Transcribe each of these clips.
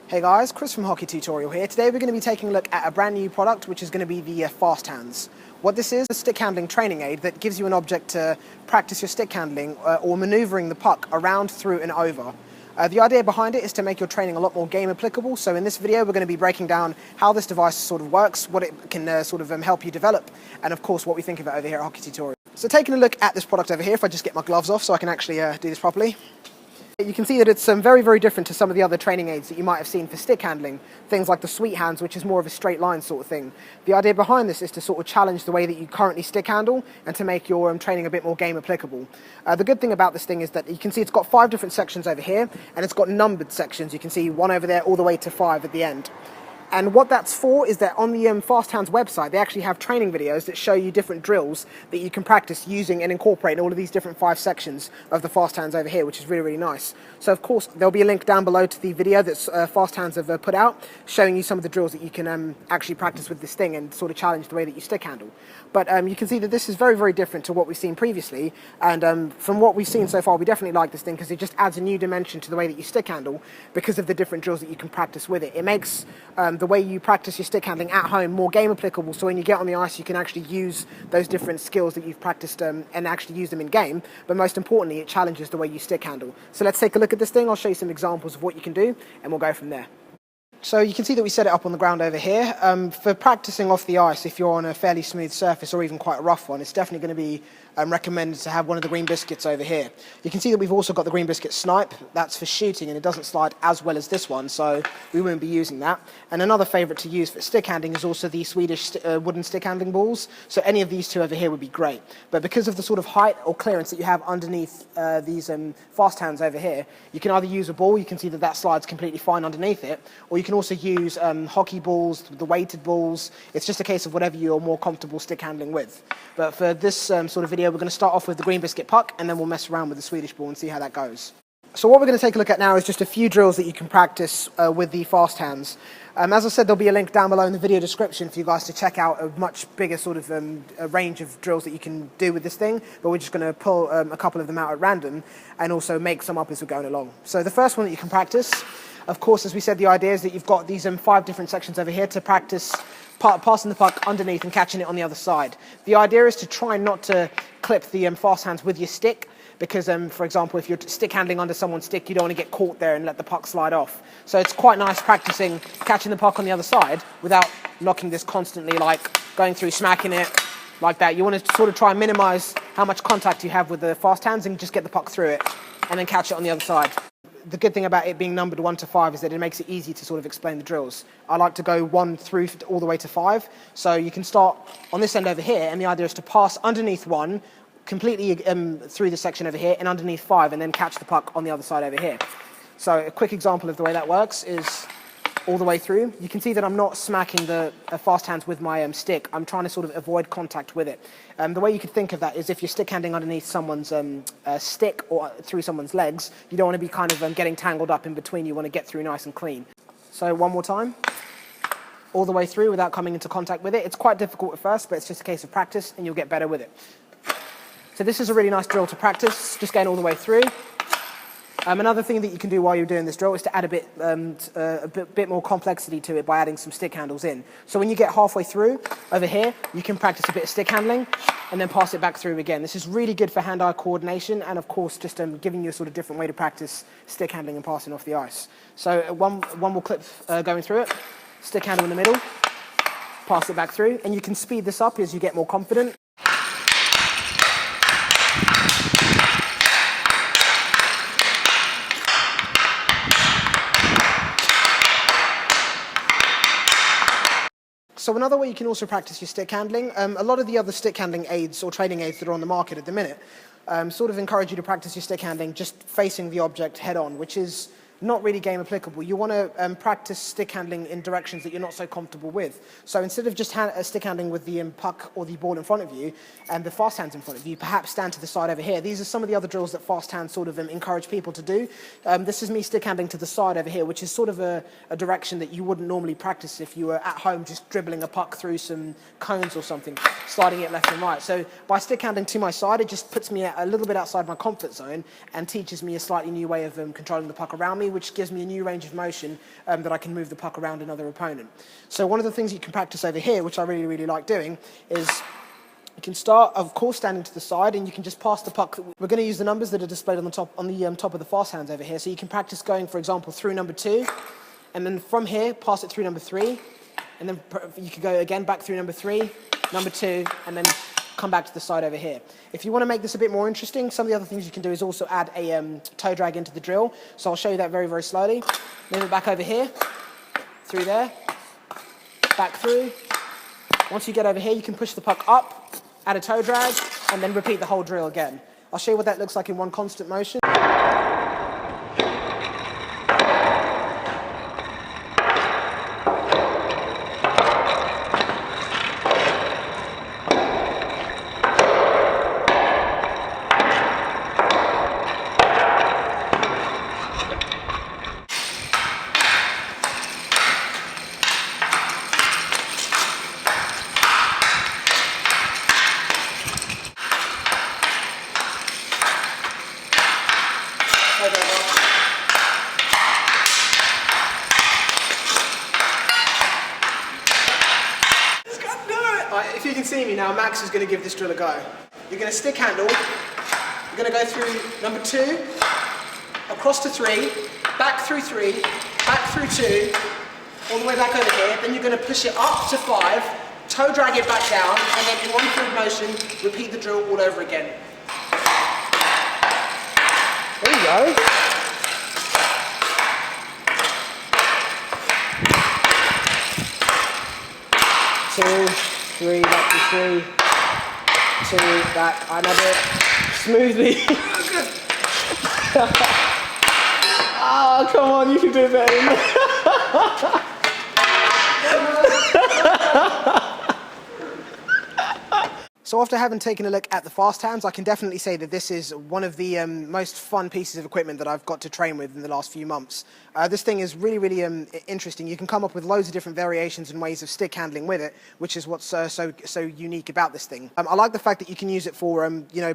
Hey guys, Chris from Hockey Tutorial here. Today we're going to be taking a look at a brand new product which is going to be the Fast Hands. What this is a stick handling training aid that gives you an object to practice your stick handling or manoeuvring the puck around, through and over. The idea behind it is to make your training a lot more game applicable. So in this video we're going to be breaking down how this device sort of works, what it can help you develop, and of course what we think of it over here at Hockey Tutorial. So taking a look at this product over here, if I just get my gloves off so I can actually do this properly. You can see that it's very, very different to some of the other training aids that you might have seen for stick handling. Things like the Sweet Hands, which is more of a straight line sort of thing. The idea behind this is to sort of challenge the way that you currently stick handle and to make your training a bit more game applicable. The good thing about this thing is that you can see it's got 5 different sections over here, and it's got numbered sections. You can see 1 over there all the way to 5 at the end. And what that's for is that on the Fast Hands website, they actually have training videos that show you different drills that you can practice using and incorporating all of these different 5 sections of the Fast Hands over here, which is really, really nice. So of course, there'll be a link down below to the video that Fast Hands have put out, showing you some of the drills that you can actually practice with this thing and sort of challenge the way that you stick handle. But you can see that this is very, very different to what we've seen previously. And from what we've seen so far, we definitely like this thing because it just adds a new dimension to the way that you stick handle because of the different drills that you can practice with it. It makes the way you practice your stick handling at home more game applicable, so when you get on the ice you can actually use those different skills that you've practiced and actually use them in game. But most importantly, it challenges the way you stick handle. So let's take a look at this thing. I'll show you some examples of what you can do and we'll go from there. So you can see that we set it up on the ground over here. For practicing off the ice, if you're on a fairly smooth surface or even quite a rough one, it's definitely going to be recommended to have one of the green biscuits over here. You can see that we've also got the green biscuit snipe. That's for shooting, and it doesn't slide as well as this one, so we won't be using that. And another favourite to use for stick handling is also the Swedish wooden stick handling balls. So any of these two over here would be great. But because of the sort of height or clearance that you have underneath these Fast Hands over here, you can either use a ball. You can see that that slides completely fine underneath it, or you can also use hockey balls, the weighted balls. It's just a case of whatever you're more comfortable stick handling with. But for this sort of video, we're going to start off with the green biscuit puck, and then we'll mess around with the Swedish ball and see how that goes. So what we're going to take a look at now is just a few drills that you can practice with the Fast Hands. As I said, there'll be a link down below in the video description for you guys to check out a much bigger sort of a range of drills that you can do with this thing, but we're just going to pull a couple of them out at random and also make some up as we're going along. So the first one that you can practice, of course, as we said, the idea is that you've got these 5 different sections over here to practice passing the puck underneath and catching it on the other side. The idea is to try not to clip the Fast Hands with your stick, because, for example, if you're stick handling under someone's stick, you don't want to get caught there and let the puck slide off. So it's quite nice practicing catching the puck on the other side without knocking this constantly, like going through, smacking it like that. You want to sort of try and minimize how much contact you have with the Fast Hands and just get the puck through it and then catch it on the other side. The good thing about it being numbered 1 to 5 is that it makes it easy to sort of explain the drills. I like to go 1 through all the way to 5. So you can start on this end over here, and the idea is to pass underneath 1, completely through the section over here, and underneath 5, and then catch the puck on the other side over here. So a quick example of the way that works is all the way through. You can see that I'm not smacking the Fast Hands with my stick. I'm trying to sort of avoid contact with it. The way you could think of that is if you're stick handling underneath someone's stick or through someone's legs, you don't want to be kind of getting tangled up in between. You want to get through nice and clean. So one more time. All the way through without coming into contact with it. It's quite difficult at first, but it's just a case of practice and you'll get better with it. So this is a really nice drill to practice, just going all the way through. Another thing that you can do while you're doing this drill is to add a bit more complexity to it by adding some stick handles in. So when you get halfway through over here, you can practice a bit of stick handling and then pass it back through again. This is really good for hand-eye coordination and, of course, just giving you a sort of different way to practice stick handling and passing off the ice. So one more clip going through it, stick handle in the middle, pass it back through, and you can speed this up as you get more confident. So another way you can also practice your stick handling, a lot of the other stick handling aids or training aids that are on the market at the minute sort of encourage you to practice your stick handling just facing the object head on, which is not really game applicable. You want to practice stick handling in directions that you're not so comfortable with. So instead of just stick handling with the puck or the ball in front of you and the Fast Hands in front of you, perhaps stand to the side over here. These are some of the other drills that Fast Hands sort of encourage people to do. This is me stick handling to the side over here, which is sort of a direction that you wouldn't normally practice if you were at home just dribbling a puck through some cones or something, sliding it left and right. So by stick handling to my side, it just puts me a little bit outside my comfort zone and teaches me a slightly new way of controlling the puck around me, me, which gives me a new range of motion that I can move the puck around another opponent. So one of the things you can practice over here, which I really, really like doing, is you can start, of course, standing to the side, and you can just pass the puck. We're going to use the numbers that are displayed on the top of the fast hands over here. So you can practice going, for example, through number 2, and then from here, pass it through number 3, and then you could go again back through number 3, number 2, and then come back to the side over here. If you want to make this a bit more interesting, some of the other things you can do is also add a toe drag into the drill. So I'll show you that very, very slowly. Move it back over here, through there, back through. Once you get over here, you can push the puck up, add a toe drag, and then repeat the whole drill again. I'll show you what that looks like in one constant motion. If you can see me now, Max is going to give this drill a go. You're going to stick handle, you're going to go through number 2, across to 3, back through 3, back through 2, all the way back over here. Then you're going to push it up to 5, toe drag it back down, and then in one fluid motion, repeat the drill all over again. There you go. Two, 3, back to 3, 2, back, another, smoothly. Oh, come on, you can do better than that. So after having taken a look at the fast hands, I can definitely say that this is one of the most fun pieces of equipment that I've got to train with in the last few months. This thing is really, really interesting. You can come up with loads of different variations and ways of stick handling with it, which is what's so unique about this thing. I like the fact that you can use it for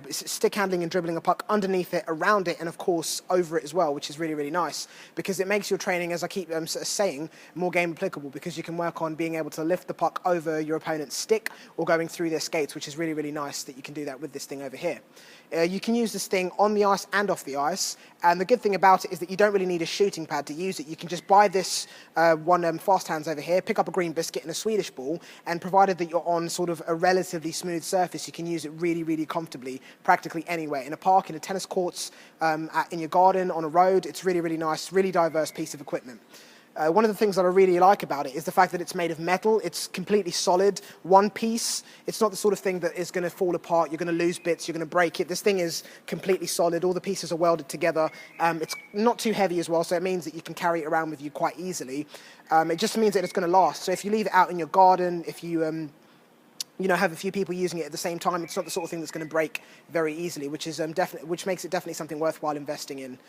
stick handling and dribbling a puck underneath it, around it, and of course over it as well, which is really, really nice because it makes your training, as I keep saying, more game applicable because you can work on being able to lift the puck over your opponent's stick or going through their skates, which is really, really nice that you can do that with this thing over here. You can use this thing on the ice and off the ice, and the good thing about it is that you don't really need a shooting pad to use it. You can just buy this one fast hands over here, pick up a green biscuit and a Swedish ball, and provided that you're on sort of a relatively smooth surface, you can use it really, really comfortably, practically anywhere. In a park, in a tennis courts, in your garden, on a road. It's really, really nice, really diverse piece of equipment. One of the things that I really like about it is the fact that it's made of metal. It's completely solid, one piece. It's not the sort of thing that is going to fall apart. You're going to lose bits. You're going to break it. This thing is completely solid. All the pieces are welded together. It's not too heavy as well, so it means that you can carry it around with you quite easily. It just means that it's going to last. So if you leave it out in your garden, if you have a few people using it at the same time, it's not the sort of thing that's going to break very easily, which makes it definitely something worthwhile investing in.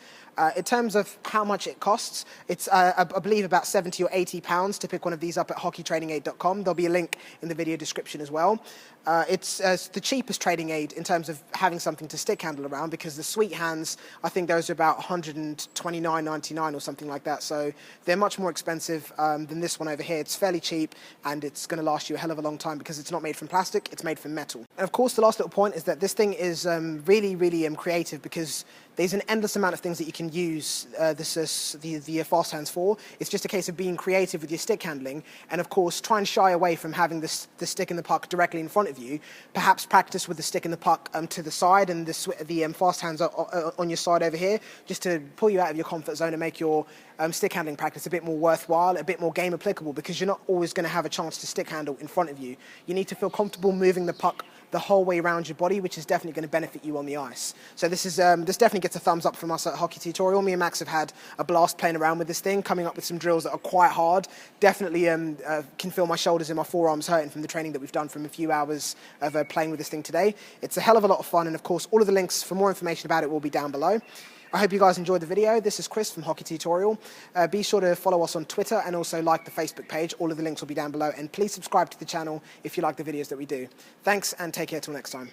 In terms of how much it costs, it's I believe about £70 or £80 to pick one of these up at hockeytrainingaid.com. There'll be a link in the video description as well. It's the cheapest training aid in terms of having something to stick handle around, because the sweet hands, I think those are about $129.99 or something like that. So they're much more expensive than this one over here. It's fairly cheap, and it's going to last you a hell of a long time because it's not made from plastic, it's made from metal. And of course, the last little point is that this thing is really, really creative, because there's an endless amount of things that you can use the fast hands for. It's just a case of being creative with your stick handling, and of course try and shy away from having the stick and the puck directly in front of you. Perhaps practice with the stick and the puck to the side, and the fast hands on your side over here, just to pull you out of your comfort zone and make your stick handling practice a bit more worthwhile, a bit more game applicable, because you're not always going to have a chance to stick handle in front of you. You need to feel comfortable moving the puck the whole way around your body, which is definitely going to benefit you on the ice. So this definitely gets a thumbs up from us at Hockey Tutorial. Me and Max have had a blast playing around with this thing, coming up with some drills that are quite hard. Definitely can feel my shoulders and my forearms hurting from the training that we've done from a few hours of playing with this thing today. It's a hell of a lot of fun, and of course all of the links for more information about it will be down below. I hope you guys enjoyed the video. This is Chris from Hockey Tutorial. Be sure to follow us on Twitter and also like the Facebook page. All of the links will be down below. And please subscribe to the channel if you like the videos that we do. Thanks, and take care till next time.